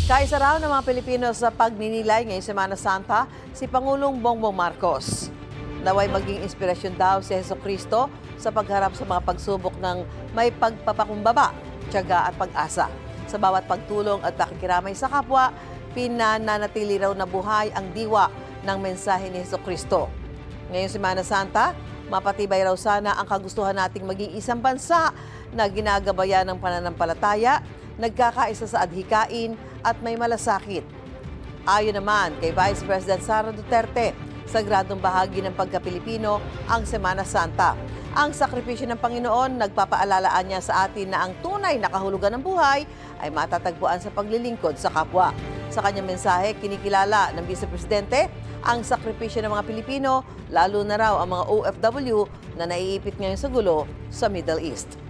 Kaisa raw ng mga Pilipino sa pagninilay ngayong Semana Santa si Pangulong Bongbong Marcos. Naway maging inspirasyon daw si Jesucristo sa pagharap sa mga pagsubok ng may pagpapakumbaba, tiyaga at pag-asa. Sa bawat pagtulong at pakikiramay sa kapwa, pinananatili raw na buhay ang diwa ng mensahe ni Jesucristo. Ngayong Semana Santa, mapatibay raw sana ang kagustuhan nating maging isang bansa na ginagabayan ng pananampalataya, nagkakaisa sa adhikain at may malasakit. Ayon naman kay Vice President Sara Duterte, sagradong bahagi ng pagka-Pilipino ang Semana Santa. Ang sakripisyo ng Panginoon, nagpapaalaan niya sa atin na ang tunay na kahulugan ng buhay ay matatagpuan sa paglilingkod sa kapwa. Sa kanyang mensahe, kinikilala ng Vice Presidente ang sakripisyo ng mga Pilipino, lalo na raw ang mga OFW na naiipit ngayon sa gulo sa Middle East.